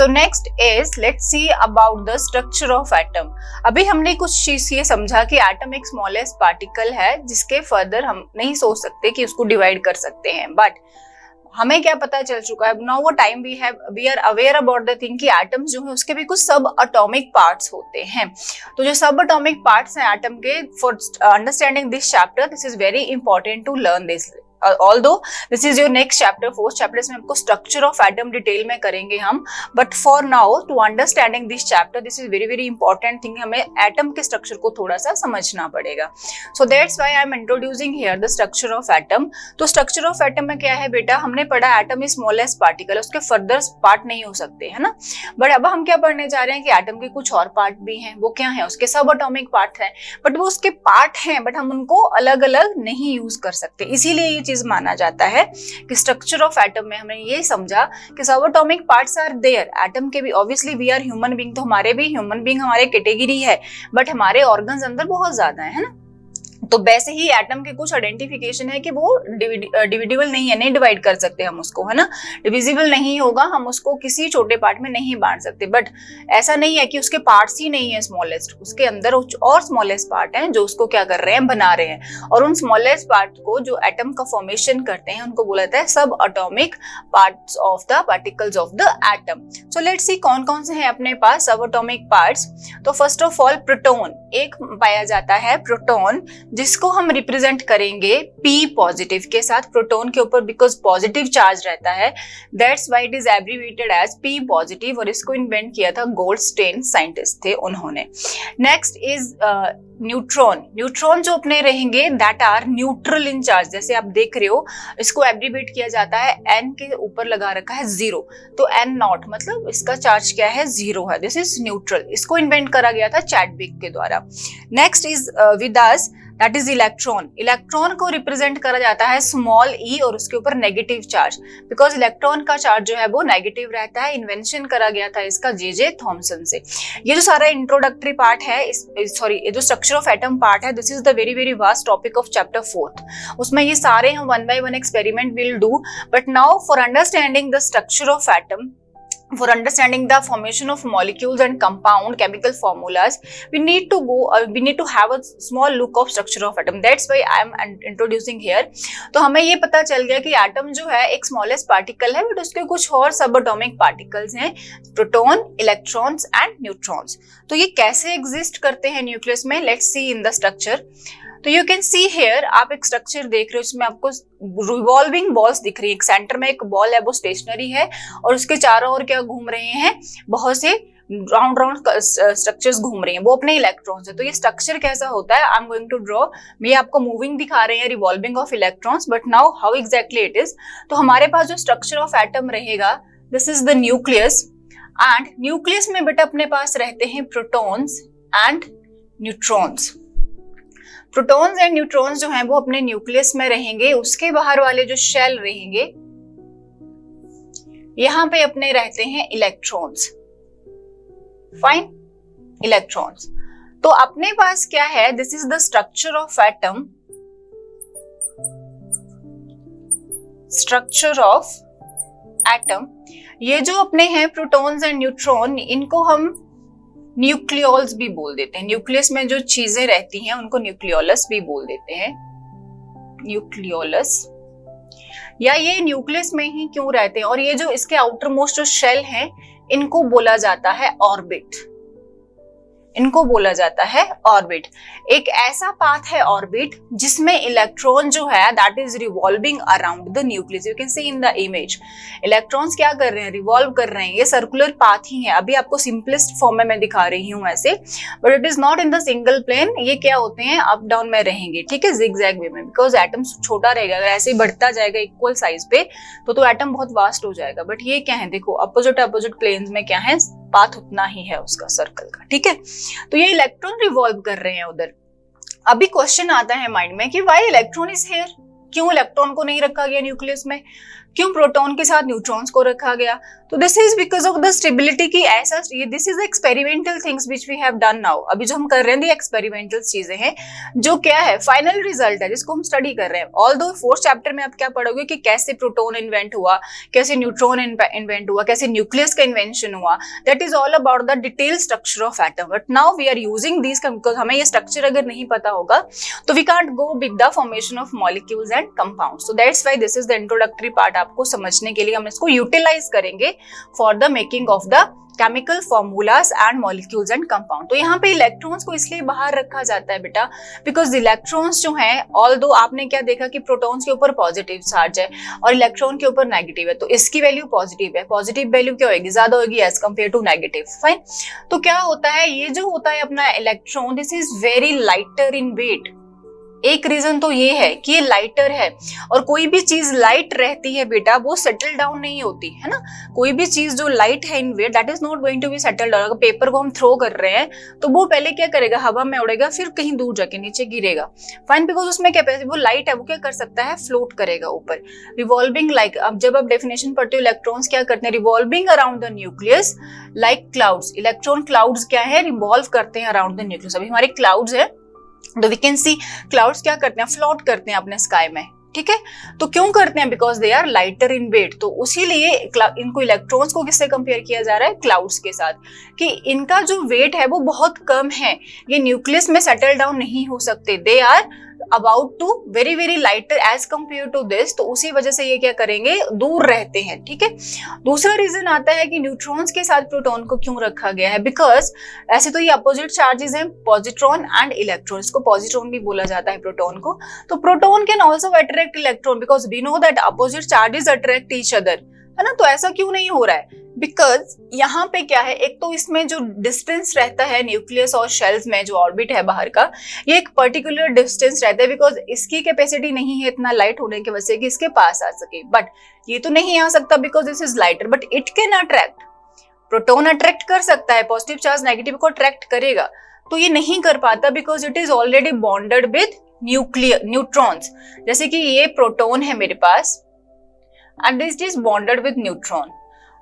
So next is let's see about the structure of atom. अभी हमने कुछ चीज ये समझा कि एटम एक स्मॉलेस्ट पार्टिकल है जिसके फर्दर हम नहीं सोच सकते कि उसको डिवाइड कर सकते हैं, बट हमें क्या पता चल चुका है नाउ वो time we are aware about the thing कि एटम्स जो है उसके भी कुछ सब एटॉमिक पार्ट्स होते हैं। तो जो सब एटॉमिक पार्ट्स हैं एटम के, for understanding this chapter this is very important to learn this. although this is your next chapter, fourth chapter, इसमें आपको structure of atom डिटेल में करेंगे हम, but for now to understanding this chapter this is very very important thing, हमें atom के structure को थोड़ा सा समझना पड़ेगा। so that's why I am introducing here the structure of atom। तो structure of atom में क्या है बेटा, हमने पढ़ा atom is smallest particle, उसके further part नहीं हो सकते है ना, but अब हम क्या पढ़ने जा रहे हैं कि atom के कुछ और part भी हैं, वो क्या है, उसके सब atomic part हैं, but वो उसके part हैं but हम उनको अलग अलग नहीं यूज कर सकते। इसीलिए ये माना जाता है कि स्ट्रक्चर ऑफ एटम में हमने ये समझा कि सब atomic parts are there. Atom के भी obviously we are human being, तो हमारे भी ह्यूमन बीइंग हमारे कैटेगरी है, बट हमारे ऑर्गन्स अंदर बहुत ज्यादा है ना। तो वैसे ही एटम के कुछ आइडेंटिफिकेशन है कि वो डिविजिबल नहीं है, नहीं डिवाइड कर सकते हम उसको, है ना, डिविजिबल नहीं होगा, हम उसको किसी छोटे पार्ट में नहीं बांट सकते। बट ऐसा नहीं है कि उसके पार्ट्स ही नहीं है स्मॉलेस्ट, उसके अंदर और स्मॉलेस्ट पार्ट हैं जो उसको क्या कर रहे हैं, बना रहे हैं, और उन स्मॉलेस्ट पार्ट को जो एटम का फॉर्मेशन करते हैं उनको बोला जाता है सब atomic parts of the particles of the atom. So let's see कौन कौन से हैं अपने पास सब एटॉमिक पार्ट्स। तो फर्स्ट ऑफ ऑल प्रोटॉन एक पाया जाता है, प्रोटॉन, जिसको हम रिप्रेजेंट करेंगे P पॉजिटिव के साथ, प्रोटॉन के ऊपर बिकॉज पॉजिटिव चार्ज रहता है, that's why it is abbreviated as P positive, और इसको इन्वेंट किया था गोल्डस्टेन साइंटिस्ट थे उन्होंने। Next is neutron. न्यूट्रॉन जो अपने रहेंगे that are neutral in charge, जैसे आप देख रहे हो इसको एब्रीविएट किया जाता है, N के ऊपर लगा रखा है 0, तो N नॉट मतलब इसका चार्ज क्या है, 0 है, दिस इज न्यूट्रल। इसको इन्वेंट करा गया था चैडविक के द्वारा। Next is with us that is electron. Electron को रिप्रेजेंट करा जाता है स्मॉल e और उसके ऊपर नेगेटिव चार्ज, बिकॉज इलेक्ट्रॉन का चार्ज जो है वो नेगेटिव रहता है। इन्वेंशन करा गया था इसका जे थॉमसन से। ये जो सारा इंट्रोडक्टरी पार्ट है, ये जो स्ट्रक्चर ऑफ एटम पार्ट है, this is the very very vast topic of chapter 4th। उसमें ये सारे हम 1 by 1 experiment will do, but now for understanding the structure of atom, for understanding the formation of molecules and compound chemical formulas, we need to have a small look of structure of atom, that's why I am introducing here। तो हमें ये पता चल गया कि atom जो है एक स्मॉलेस्ट पार्टिकल है, बट उसके कुछ और सब एटॉमिक पार्टिकल्स हैं, प्रोटॉन, इलेक्ट्रॉन्स एंड न्यूट्रॉन्स। तो ये कैसे एग्जिस्ट करते हैं न्यूक्लियस में, let's see in the structure. तो यू कैन सी हेयर, आप एक स्ट्रक्चर देख रहे हो, इसमें आपको रिवॉल्विंग बॉल्स दिख रही है, एक सेंटर में एक बॉल है वो स्टेशनरी है, और उसके चारों ओर क्या घूम रहे हैं, बहुत से राउंड राउंड स्ट्रक्चर्स घूम रहे हैं, वो अपने इलेक्ट्रॉन्स है। तो ये स्ट्रक्चर कैसा होता है, I am going to draw, ये आपको मूविंग दिखा रहे हैं revolving of electrons, but now how exactly it is. तो हमारे पास जो स्ट्रक्चर ऑफ एटम रहेगा, this is the nucleus, and nucleus में बेटा अपने पास रहते हैं protons and neutrons. Protons and neutrons जो हैं वो अपने न्यूक्लियस में रहेंगे, उसके बाहर वाले जो शेल रहेंगे यहां पे अपने रहते हैं इलेक्ट्रॉन्स, फाइन, इलेक्ट्रॉन्स। तो अपने पास क्या है, this is the structure of atom, structure of atom. ये जो अपने हैं प्रोटॉन्स एंड न्यूट्रॉन, इनको हम न्यूक्लियोल्स भी बोल देते हैं, न्यूक्लियस में जो चीजें रहती हैं उनको न्यूक्लियोलस भी बोल देते हैं, न्यूक्लियोलस। या ये न्यूक्लियस में ही क्यों रहते हैं, और ये जो इसके आउटर मोस्ट जो शेल हैं इनको बोला जाता है ऑर्बिट, इनको बोला जाता है ऑर्बिट। एक ऐसा पाथ है ऑर्बिट जिसमें इलेक्ट्रॉन जो है that is revolving around the nucleus, you can see in the image, electrons क्या कर रहे हैं, रिवॉल्व कर रहे हैं, ये सर्कुलर पाथ ही है। अभी आपको सिंपलेस्ट फॉर्म में मैं दिखा रही हूँ ऐसे, but it is not in the single plane, ये क्या होते हैं, अप डाउन में रहेंगे, ठीक है, जिगजैग वे में, बिकॉज एटम छोटा रहेगा, अगर ऐसे ही बढ़ता जाएगा इक्वल साइज पे तो एटम बहुत वास्ट हो जाएगा। बट ये क्या है, देखो अपोजिट प्लेन्स में क्या है, पाथ उतना ही है उसका सर्कल का, ठीक है। तो ये इलेक्ट्रॉन रिवॉल्व कर रहे हैं उधर। अभी क्वेश्चन आता है माइंड में कि व्हाई इलेक्ट्रॉन इज हियर, क्यों इलेक्ट्रॉन को नहीं रखा गया न्यूक्लियस में। क्यों प्रोटॉन के साथ न्यूट्रॉन्स को रखा गया? तो this is because of the stability की ऐसा, this is experimental things which we have done now. अभी जो हम कर रहे हैं एक्सपेरिमेंटल चीजें हैं, जो क्या है फाइनल रिजल्ट है जिसको हम स्टडी कर रहे हैं। ऑल्दो फोर्थ चैप्टर में आप क्या पढ़ोगे कि कैसे प्रोटॉन इन्वेंट हुआ, कैसे न्यूट्रॉन इन्वेंट हुआ, कैसे न्यूक्लियस का इन्वेंशन हुआ, that is all about the detail structure of atom. But now we are using this because हमें ये स्ट्रक्चर अगर नहीं पता होगा तो we can't go with the formation of molecules and compounds. So that's why this is the introductory part. आपको समझने के लिए हम इसको यूटिलाइज करेंगे for the making of the chemical formulas and molecules and compound. तो यहाँ पे इलेक्ट्रॉन्स को इसलिए बाहर रखा जाता है बेटा बिकॉज इलेक्ट्रॉन्स जो हैं, ऑल्दो आपने क्या देखा कि प्रोटॉन्स के ऊपर पॉजिटिव चार्ज है और इलेक्ट्रॉन के ऊपर नेगेटिव है, तो इसकी वैल्यू पॉजिटिव है। पॉजिटिव वैल्यू क्या होगी? ज्यादा होगी as compare to negative. Fine. तो क्या होता है, ये जो होता है अपना electron, this is very lighter in weight. एक रीजन तो ये है कि ये लाइटर है, और कोई भी चीज लाइट रहती है बेटा वो सेटल डाउन नहीं होती है ना। कोई भी चीज जो लाइट है in weight that is not going to be settle down. अगर पेपर को हम थ्रो कर रहे हैं तो वो पहले क्या करेगा, हवा में उड़ेगा, फिर कहीं दूर जाके नीचे गिरेगा। फाइन, बिकॉज उसमें कैपेसिटी, वो लाइट है, वो क्या कर सकता है, फ्लोट करेगा ऊपर। रिवॉल्विंग लाइक, अब जब आप डेफिनेशन पढ़ते हो इलेक्ट्रॉन्स क्या करते हैं, revolving around the nucleus like clouds. Electron clouds क्या है, रिवॉल्व करते हैं अराउंड द न्यूक्लियस। अभी हमारे क्लाउड्स है तो वी कैन सी क्लाउड्स क्या करते हैं, फ्लोट करते हैं अपने स्काई में। ठीक है, तो क्यों करते हैं, because they are lighter in weight. तो उसी लिए इनको इलेक्ट्रॉन्स को किससे कंपेयर किया जा रहा है, क्लाउड्स के साथ, कि इनका जो वेट है वो बहुत कम है, ये न्यूक्लियस में सेटल डाउन नहीं हो सकते, they are about to very very lighter as compare to this. तो उसी वजह से ये क्या करेंगे, दूर रहते हैं। ठीक है, दूसरा रीजन आता है कि न्यूट्रॉन्स के साथ प्रोटॉन को क्यों रखा गया है, बिकॉज ऐसे तो ये अपोजिट चार्जेस हैं, पॉजिट्रॉन एंड इलेक्ट्रॉन। इसको पॉजिट्रॉन भी बोला जाता है प्रोटॉन को। तो proton can also attract electron because we know that opposite charges attract each other, है ना। तो ऐसा क्यों नहीं हो रहा है, बिकॉज यहाँ पे क्या है, एक तो इसमें जो डिस्टेंस रहता है न्यूक्लियस और शेल्स में, जो ऑर्बिट है बाहर का, ये एक पर्टिकुलर डिस्टेंस रहता है, बिकॉज इसकी कैपेसिटी नहीं है इतना लाइट होने की वजह से कि इसके पास आ सके। बट ये तो नहीं आ सकता because this is lighter, but it can attract. Proton attract कर सकता है, पॉजिटिव चार्ज नेगेटिव को अट्रैक्ट करेगा, तो ये नहीं कर पाता because it is already bonded with neutrons. जैसे कि ये प्रोटॉन है मेरे पास and this is bonded with neutron,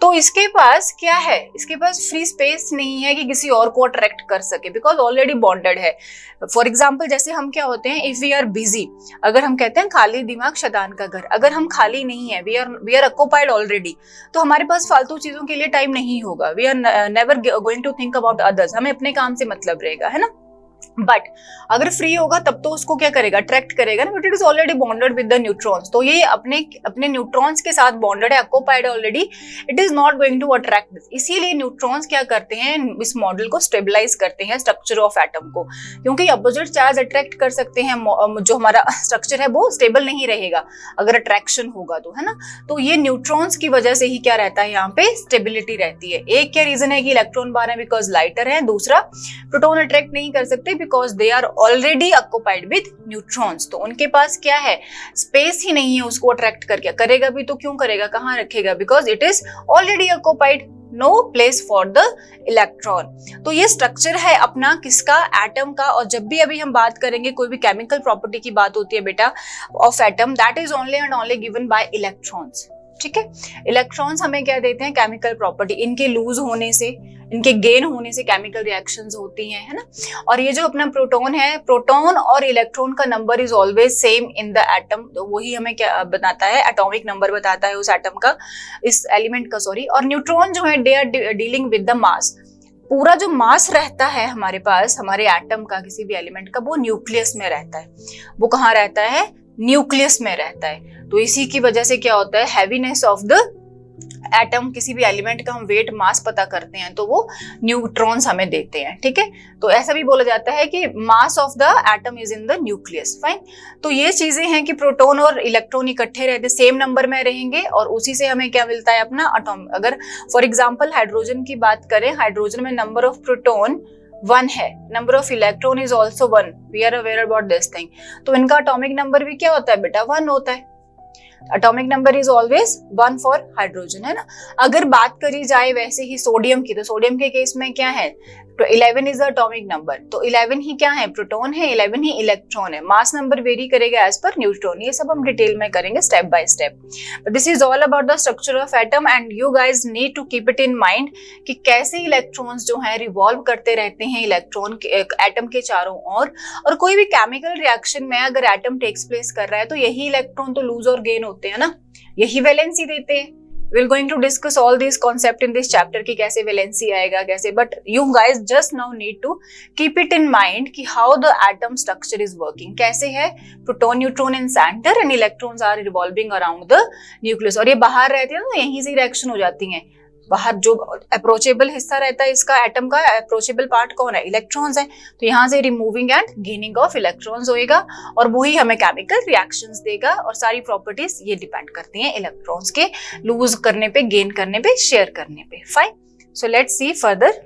तो इसके पास क्या है, इसके पास फ्री स्पेस नहीं है कि किसी और को अट्रैक्ट कर सके बिकॉज ऑलरेडी बॉन्डेड है। फॉर एग्जाम्पल जैसे हम क्या होते हैं, इफ वी आर बिजी, अगर हम कहते हैं खाली दिमाग शैतान का घर, अगर हम खाली नहीं है, वी आर ऑक्युपाइड ऑलरेडी, तो हमारे पास फालतू चीजों के लिए टाइम नहीं होगा। We are never going to think about others, हमें अपने काम से मतलब रहेगा, है ना। बट अगर फ्री होगा तब तो उसको क्या करेगा, अट्रैक्ट करेगा ना, but it is already bonded with the neutrons. तो ये अपने न्यूट्रॉन्स के साथ बॉन्डेड है, occupied already, it is not going to attract this. इसीलिए न्यूट्रॉन्स क्या करते हैं, इस मॉडल को स्टेबलाइज करते हैं, स्ट्रक्चर ऑफ एटम को, क्योंकि अपोजिट चार्ज अट्रैक्ट कर सकते हैं, जो हमारा स्ट्रक्चर है वो स्टेबल नहीं रहेगा अगर अट्रैक्शन होगा तो, है ना। तो ये न्यूट्रॉन्स की वजह से ही क्या रहता है, यहाँ पे स्टेबिलिटी रहती है। एक क्या रीजन है कि इलेक्ट्रॉन बाहर है बिकॉज लाइटर है, दूसरा प्रोटॉन अट्रैक्ट नहीं कर सकते because they are already occupied with neutrons. तो उनके पास क्या है, स्पेस ही नहीं है उसको अट्रैक्ट करके, करेगा भी तो क्यों करेगा, कहाँ रखेगा, because it is already occupied, no place for the electron. तो ये स्ट्रक्चर है अपना किसका, एटम का। और जब भी अभी हम बात करेंगे कोई भी केमिकल प्रॉपर्टी की बात होती है बेटा of atom, that is only and only given by electrons. ठीक है, इलेक्ट्रॉन्स हमें क्या देते हैं, केमिकल प्रॉपर्टी, इनके लूज होने से, इनके गेन होने से केमिकल रिएक्शंस होती हैं, है ना। और ये जो अपना प्रोटॉन है, प्रोटॉन और इलेक्ट्रॉन का number is always same in the atom, तो वही हमें क्या बताता है, एटॉमिक नंबर बताता है उस एटम का, इस एलिमेंट का, सॉरी। और न्यूट्रॉन जो है they are dealing with the mass. पूरा जो मास रहता है हमारे पास, हमारे एटम का, किसी भी एलिमेंट का, वो न्यूक्लियस में रहता है। वो कहाँ रहता है, न्यूक्लियस में रहता है। तो इसी की वजह से क्या होता है, हैवीनेस ऑफ द एटम, किसी भी एलिमेंट का हम वेट मास पता करते हैं तो वो न्यूट्रॉन्स हमें देते हैं। ठीक है, तो ऐसा भी बोला जाता है कि mass of the atom is in the nucleus. Fine, तो ये चीजें हैं कि प्रोटॉन और इलेक्ट्रॉन इकट्ठे रहते, सेम नंबर में रहेंगे, और उसी से हमें क्या मिलता है, अपना एटॉम। अगर फॉर एग्जाम्पल हाइड्रोजन की बात करें, हाइड्रोजन में नंबर ऑफ प्रोटॉन 1 है, number of electron is also 1, we are aware about this thing. तो इनका एटॉमिक नंबर भी क्या होता है बेटा, 1 होता है। Atomic number is always 1 for hydrogen, है ना। अगर बात करी जाए वैसे ही सोडियम की, तो सोडियम के केस में क्या है, तो 11 इज द एटॉमिक नंबर, तो 11 ही क्या है, प्रोटॉन है, 11 ही इलेक्ट्रॉन है। मास नंबर वेरी करेगा एज पर न्यूट्रॉन। ये सब हम डिटेल में करेंगे step by step, but this is all about the structure of atom and you guys need to keep it in mind कि कैसे इलेक्ट्रॉन्स जो है रिवॉल्व करते रहते हैं इलेक्ट्रॉन के एटम के चारों ओर, और कोई भी केमिकल रिएक्शन में अगर एटम टेक्स प्लेस कर रहा है तो यही इलेक्ट्रॉन तो लूज और गेन होते हैं ना, यही वैलेंसी देते हैं। We're going to discuss all these concept in this chapter कि कैसे वैलेंसी आएगा कैसे, but you guys just now need to keep it in mind कि how the atom structure is working, कैसे है proton neutron in center and electrons are revolving around the nucleus, और ये बाहर रहते हैं तो यहीं से रिएक्शन हो जाती हैं। बाहर जो अप्रोचेबल हिस्सा रहता है इसका एटम का, अप्रोचेबल पार्ट कौन है, इलेक्ट्रॉन्स है, तो यहाँ से removing and gaining of electrons होएगा और वही हमें केमिकल रिएक्शंस देगा, और सारी प्रॉपर्टीज ये डिपेंड करती हैं इलेक्ट्रॉन्स के लूज करने पे, गेन करने पे, शेयर करने पे। Fine, so let's see further